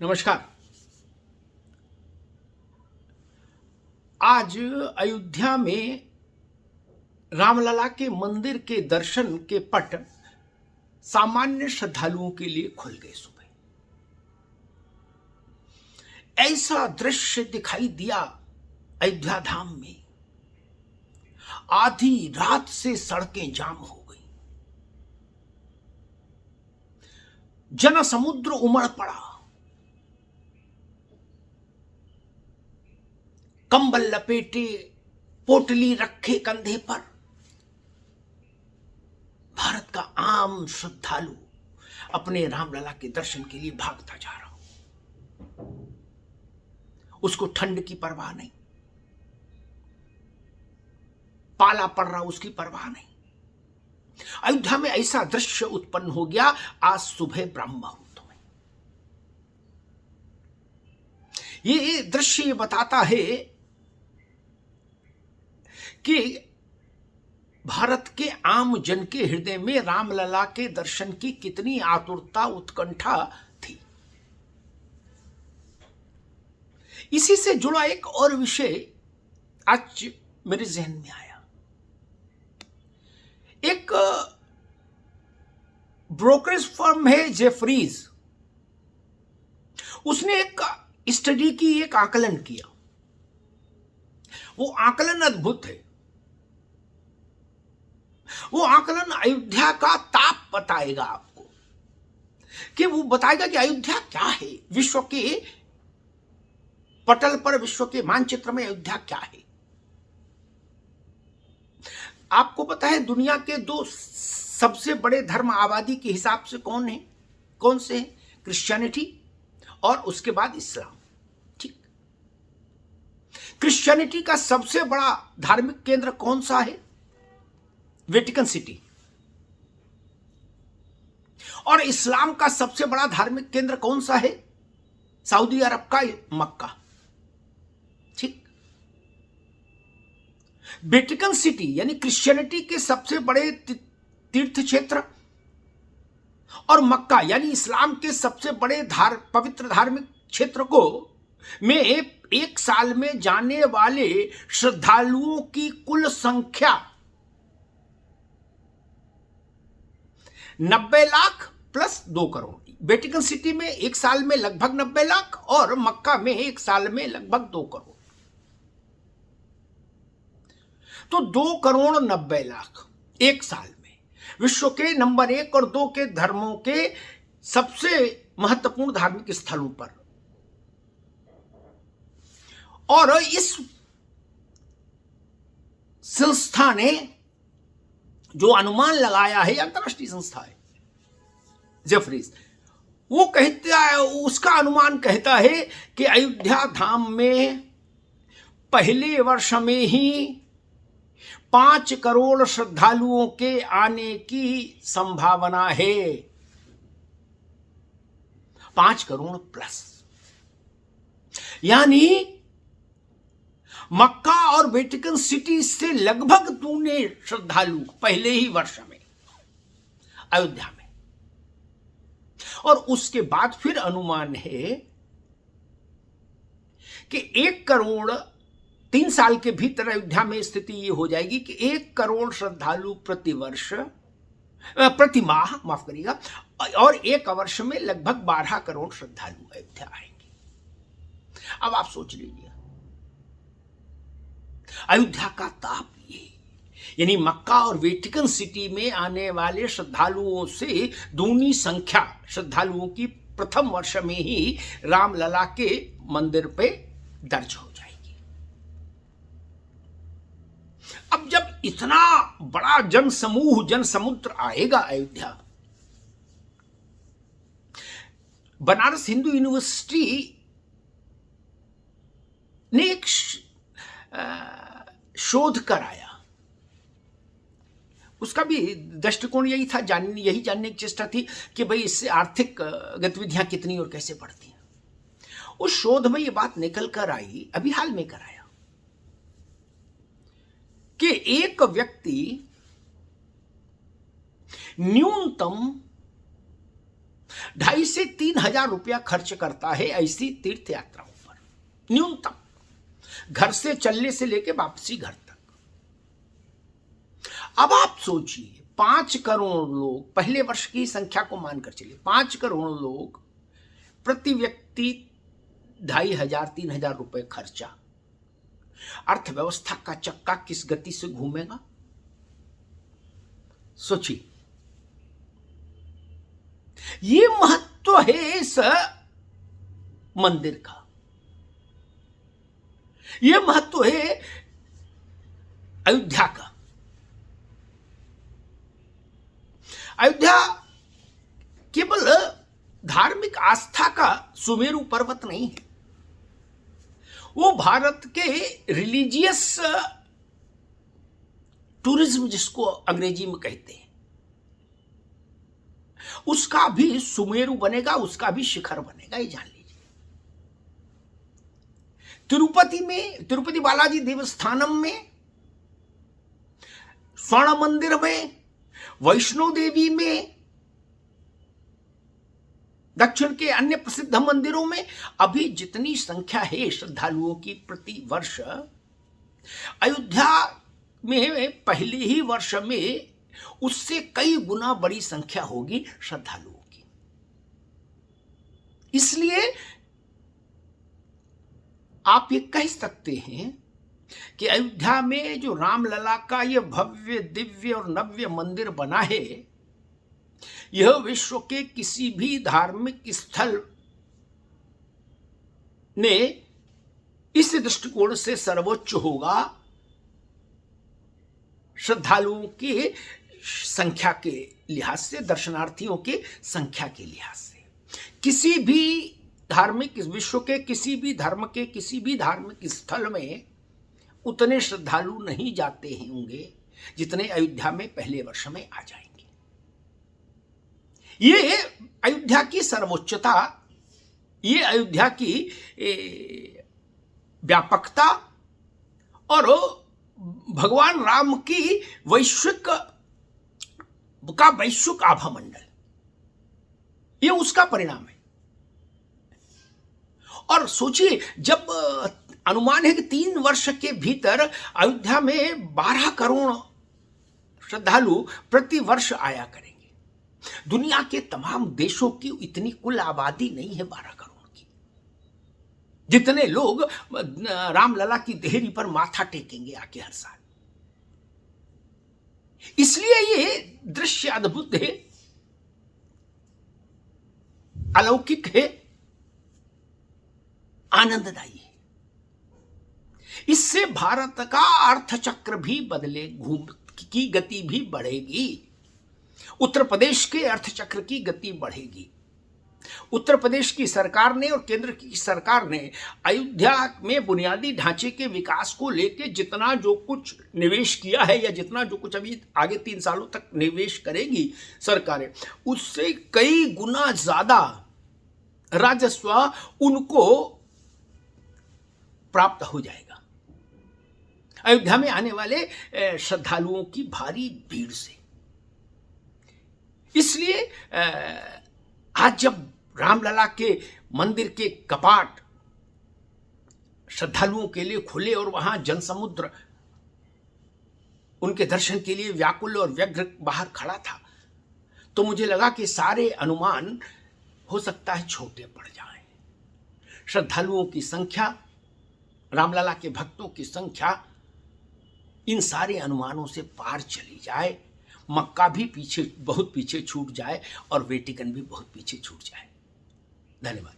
नमस्कार। आज अयोध्या में रामलला के मंदिर के दर्शन के पट सामान्य श्रद्धालुओं के लिए खुल गए। सुबह ऐसा दृश्य दिखाई दिया अयोध्या धाम में। आधी रात से सड़कें जाम हो गई, जनसमुद्र उमड़ पड़ा। कंबल लपेटे, पोटली रखे कंधे पर, भारत का आम श्रद्धालु अपने रामलला के दर्शन के लिए भागता जा रहा हो। उसको ठंड की परवाह नहीं, पाला पड़ रहा उसकी परवाह नहीं। अयोध्या में ऐसा दृश्य उत्पन्न हो गया आज सुबह ब्रह्म मुहूर्त में। ये दृश्य बताता है कि भारत के आम जन के हृदय में रामलला के दर्शन की कितनी आतुरता, उत्कंठा थी। इसी से जुड़ा एक और विषय आज मेरे जहन में आया। एक ब्रोकरेज फर्म है जेफरीज, उसने एक स्टडी की, एक आकलन किया। वो आकलन अद्भुत है। वो आकलन अयोध्या का ताप बताएगा आपको, कि वो बताएगा कि अयोध्या क्या है, विश्व के पटल पर, विश्व के मानचित्र में अयोध्या क्या है। आपको पता है दुनिया के दो सबसे बड़े धर्म आबादी के हिसाब से कौन से हैं? क्रिश्चियनिटी और उसके बाद इस्लाम। ठीक, क्रिश्चियनिटी का सबसे बड़ा धार्मिक केंद्र कौन सा है? Vatican city. और इस्लाम का सबसे बड़ा धार्मिक केंद्र कौन सा है? सऊदी अरब का मक्का। ठीक, वेटिकन सिटी यानी क्रिश्चियनिटी के सबसे बड़े तीर्थ क्षेत्र और मक्का यानी इस्लाम के सबसे बड़े पवित्र धार्मिक क्षेत्र को में एक साल में जाने वाले श्रद्धालुओं की कुल संख्या 90 lakh plus 2 crore. Vatican city में एक साल में लगभग 90 लाख और मक्का में एक साल में लगभग 2 करोड़। तो 2 करोड़ 90 लाख एक साल में विश्व के नंबर 1 और 2 के धर्मों के सबसे महत्वपूर्ण धार्मिक स्थलों पर। और इस संस्था ने जो अनुमान लगाया है, अंतरराष्ट्रीय संस्था है जेफरीज, वो कहता है, उसका अनुमान कहता है कि अयोध्या धाम में पहले वर्ष में ही 5 करोड़ श्रद्धालुओं के आने की संभावना है। 5 करोड़ प्लस, यानी मक्का और वेटिकन सिटी से लगभग 2 श्रद्धालु पहले ही वर्ष में अयोध्या में। और उसके बाद फिर अनुमान है कि 1 करोड़ 3 साल के भीतर अयोध्या में स्थिति ये हो जाएगी कि 1 करोड़ श्रद्धालु प्रति माह, माफ करिएगा, और 1 वर्ष में लगभग 12 करोड़ श्रद्धालु अयोध्या आएंगे। अब आप सोच लीजिए अयोध्या का ताप ये, यानी मक्का और वेटिकन सिटी में आने वाले श्रद्धालुओं से दूनी संख्या श्रद्धालुओं की प्रथम वर्ष में ही रामलला के मंदिर पे दर्ज हो जाएगी। अब जब इतना बड़ा जनसमूह, जनसमुद्र आएगा अयोध्या, बनारस हिंदू यूनिवर्सिटी ने एक शोध कराया। उसका भी दृष्टिकोण यही था, यही जानने की चेष्टा थी कि भाई इससे आर्थिक गतिविधियां कितनी और कैसे बढ़ती हैं। उस शोध में ये बात निकल कर आई, अभी हाल में कराया, कि एक व्यक्ति न्यूनतम 2,500 से 3,000 रुपया खर्च करता है ऐसी तीर्थ यात्राओं पर, न्यूनतम, घर से चलने से लेके वापसी घर तक। अब आप सोचिए 5 करोड़ लोग, पहले वर्ष की संख्या को मानकर चलिए 5 करोड़ लोग, प्रति व्यक्ति 2,500-3,000 रुपए खर्चा, अर्थव्यवस्था का चक्का किस गति से घूमेगा? सोचिए। ये महत्व है इस मंदिर का, ये महत्व है अयोध्या का। अयोध्या केवल धार्मिक आस्था का सुमेरु पर्वत नहीं है, वो भारत के रिलीजियस टूरिज्म जिसको अंग्रेजी में कहते हैं, उसका भी सुमेरु बनेगा, उसका भी शिखर बनेगा, ये जान लीजिए। तिरुपति में, तिरुपति बालाजी देवस्थानम में, स्वर्ण मंदिर में, वैष्णो देवी में, दक्षिण के अन्य प्रसिद्ध मंदिरों में अभी जितनी संख्या है श्रद्धालुओं की प्रति वर्ष, अयोध्या में पहले ही वर्ष में उससे कई गुना बड़ी संख्या होगी श्रद्धालुओं की। इसलिए आप ये कह सकते हैं कि अयोध्या में जो रामलला का यह भव्य, दिव्य और नव्य मंदिर बना है, यह विश्व के किसी भी धार्मिक स्थल ने इस दृष्टिकोण से सर्वोच्च होगा, श्रद्धालुओं की संख्या के लिहाज से, दर्शनार्थियों की संख्या के लिहाज से। किसी भी धार्मिक, विश्व के किसी भी धर्म के किसी भी धार्मिक स्थल में उतने श्रद्धालु नहीं जाते होंगे जितने अयोध्या में पहले वर्ष में आ जाएंगे। ये अयोध्या की सर्वोच्चता, ये अयोध्या की व्यापकता और भगवान राम की वैश्विक आभा मंडल, ये उसका परिणाम है। और सोचिए, जब अनुमान है कि 3 वर्ष के भीतर अयोध्या में 12 करोड़ श्रद्धालु प्रति वर्ष आया करेंगे। दुनिया के तमाम देशों की इतनी कुल आबादी नहीं है 12 करोड़ की, जितने लोग रामलला की देहरी पर माथा टेकेंगे आके हर साल। इसलिए ये दृश्य अद्भुत है, अलौकिक है, आनंददायी है। इससे भारत का अर्थचक्र भी बदले, घूम की गति भी बढ़ेगी, उत्तर प्रदेश के अर्थचक्र की गति बढ़ेगी। उत्तर प्रदेश की सरकार ने और केंद्र की सरकार ने अयोध्या में बुनियादी ढांचे के विकास को लेकर जितना जो कुछ निवेश किया है, या जितना जो कुछ अभी आगे 3 सालों तक निवेश करेगी सरकारें, उससे कई गुना ज्यादा राजस्व उनको प्राप्त हो जाएगा अयोध्या में आने वाले श्रद्धालुओं की भारी भीड़ से। इसलिए आज जब रामलला के मंदिर के कपाट श्रद्धालुओं के लिए खुले और वहां जनसमुद्र उनके दर्शन के लिए व्याकुल और व्यग्र बाहर खड़ा था, तो मुझे लगा कि सारे अनुमान हो सकता है छोटे पड़ जाएं। श्रद्धालुओं की संख्या, रामलला के भक्तों की संख्या इन सारे अनुमानों से पार चली जाए, मक्का भी पीछे, बहुत पीछे छूट जाए और वेटिकन भी बहुत पीछे छूट जाए। धन्यवाद।